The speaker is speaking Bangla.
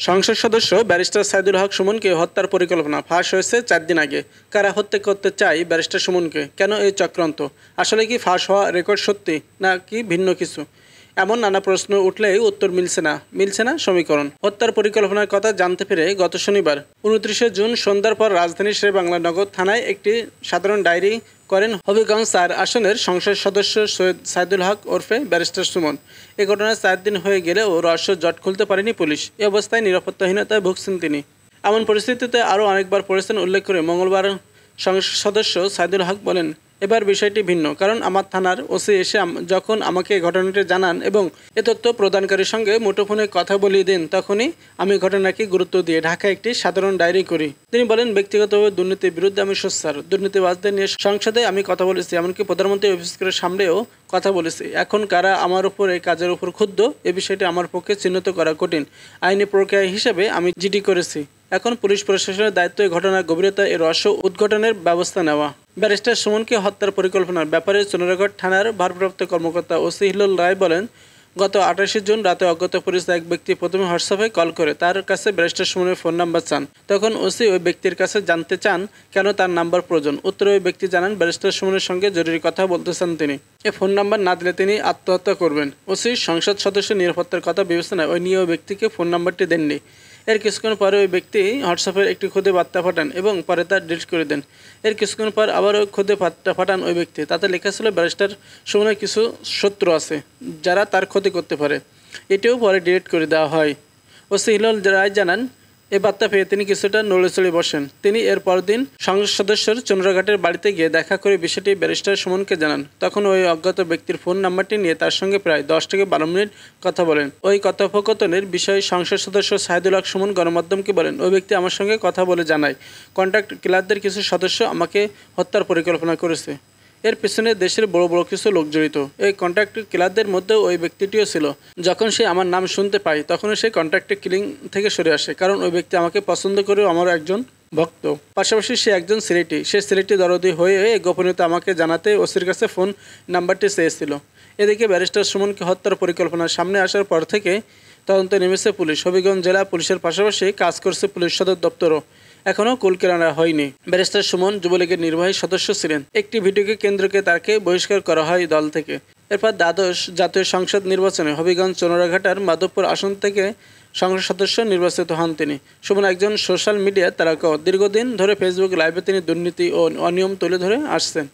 সংসদ সদস্য ব্যারিস্টার সাইদুল হক সুমনকে হত্যার পরিকল্পনা ফাঁস হয়েছে 4 দিন আগে। কারা হত্যা করতে চায় ব্যারিস্টার সুমনকে? কেন এই চক্রান্ত? আসলে কি ফাঁস হওয়া রেকর্ড সত্যি নাকি ভিন্ন কিছু? এমন নানা প্রশ্ন উঠলেই উত্তর মিলছে না সমীকরণ। হত্যার পরিকল্পনার কথা জানতে পেরে গত শনিবার 29 জুন সন্ধ্যার পর রাজধানীর শেরেবাংলা নগর থানায় একটি সাধারণ ডায়েরি করেন হবিগঞ্জ 4 আসনের সংসদ সদস্য সৈয়দ সাইদুল হক ওরফে ব্যারিস্টার সুমন। এ ঘটনায় 4 দিন হয়ে গেলেও রহস্য জট খুলতে পারেনি পুলিশ। এ অবস্থায় নিরাপত্তাহীনতায় ভুগছেন তিনি। এমন পরিস্থিতিতে আরও অনেকবার পড়েছেন উল্লেখ করে মঙ্গলবার সংসদ সদস্য সাইদুল হক বলেন, এবার বিষয়টি ভিন্ন, কারণ আমার থানার ওসি এসে যখন আমাকে ঘটনাটি জানান এবং এ তথ্য প্রদানকারীর সঙ্গে মুঠোফোনে কথা বলিয়ে দেন, তখনই আমি ঘটনাকে গুরুত্ব দিয়ে ঢাকায় একটি সাধারণ ডায়েরি করি। তিনি বলেন, ব্যক্তিগতভাবে দুর্নীতির বিরুদ্ধে আমি সোচ্চার। দুর্নীতিবাজদের নিয়ে সংসদে আমি কথা বলেছি, এমনকি প্রধানমন্ত্রী অফিসের সামনেও কথা বলেছি। এখন কারা আমার উপর এই কাজের উপর ক্ষুব্ধ, এ বিষয়টি আমার পক্ষে চিহ্নিত করা কঠিন। আইনি প্রক্রিয়া হিসেবে আমি জিডি করেছি। এখন পুলিশ প্রশাসনের দায়িত্ব এই ঘটনার গভীরতা এর রহস্য উদ্ঘাটনের ব্যবস্থা নেওয়া। ব্যারিস্টার সুমনকে হত্যার পরিকল্পনার ব্যাপারে চন্দ্রগড় থানার ভারপ্রাপ্ত কর্মকর্তা ওসি হিলোল রায় বলেন, গত 28 জুন রাতে অজ্ঞাত পরিচিত এক ব্যক্তি প্রথমে হোয়াটসঅ্যাপে কল করে তার কাছে ব্যারিস্টার সুমনের ফোন নাম্বার চান। তখন ওসি ওই ব্যক্তির কাছে জানতে চান কেন তার নাম্বার প্রয়োজন। উত্তরে ওই ব্যক্তি জানান, ব্যারিস্টার সুমনের সঙ্গে জরুরি কথা বলতে চান তিনি। এ ফোন নাম্বার না দিলে তিনি আত্মহত্যা করবেন। ওসি সংসদ সদস্যের নিরাপত্তার কথা বিবেচনায় ওই নিয়ে ওই ব্যক্তিকে ফোন নাম্বারটি দেননি। এর কিছুক্ষণ পরে ওই ব্যক্তি হোয়াটসঅ্যাপের একটি খুদে বার্তা পাঠান এবং পরে তা ডিলিট করে দেন। এর কিছুক্ষণ পর আবার ওই খুদে বার্তা পাঠান ওই ব্যক্তি। তাতে লেখা ছিল, ব্যারিস্টার সুমনের কিছু শত্রু আছে যারা তার ক্ষতি করতে পারে। এটিও পরে ডিলিট করে দেওয়া হয়। ওসি হিলোল রায় জানান, এ বার্তা পেয়ে তিনি কিছুটা নড়েচড়ে বসেন। তিনি এর পরদিন সংসদ সদস্যর চন্দ্রঘাটের বাড়িতে গিয়ে দেখা করে বিষয়টি ব্যারিস্টার সুমনকে জানান। তখন ওই অজ্ঞাত ব্যক্তির ফোন নাম্বারটি নিয়ে তার সঙ্গে প্রায় 10 থেকে 12 মিনিট কথা বলেন। ওই কথোপকথনের বিষয়ে সংসদ সদস্য সাইদুল হক সুমন গণমাধ্যমকে বলেন, ওই ব্যক্তি আমার সঙ্গে কথা বলে জানায়, কন্ট্রাক্ট কিলারদের কিছু সদস্য আমাকে হত্যার পরিকল্পনা করেছে। এর পেছনে দেশের বড় বড় কিছু লোক জড়িত। এই কন্ট্রাক্ট কিলারদের মধ্যেও ওই ব্যক্তিটিও ছিল। যখন সে আমার নাম শুনতে পায় তখনই সে কন্ট্রাক্ট কিলিং থেকে সরে আসে, কারণ ওই ব্যক্তি আমাকে পছন্দ করেও আমার একজন ভক্ত। পাশাপাশি সে একজন সিলেটি। সে সিলেটি দরদি হয়ে গোপনীয়তা আমাকে জানাতে ওসির কাছে ফোন নাম্বারটি চেয়েছিল। এদিকে ব্যারিস্টার সুমনকে হত্যার পরিকল্পনা সামনে আসার পর থেকে তদন্তে নেমেছে পুলিশ। হবিগঞ্জ জেলা পুলিশের পাশাপাশি কাজ করছে পুলিশ সদর দপ্তরও। এখনও কুলকিনারা হয়নি। ব্যারিস্টার সুমন যুবলীগের নির্বাহী সদস্য ছিলেন। একটি ভিডিওকে কেন্দ্রকে তাকে বহিষ্কার করা হয় দল থেকে। এরপর দ্বাদশ জাতীয় সংসদ নির্বাচনে হবিগঞ্জ চন্দ্রঘাটার মাধবপুর আসন থেকে সংসদ সদস্য নির্বাচিত হন তিনি। সুমন একজন সোশ্যাল মিডিয়া তারকা। দীর্ঘদিন ধরে ফেসবুক লাইভে তিনি দুর্নীতি ও অনিয়ম তুলে ধরে আসছেন।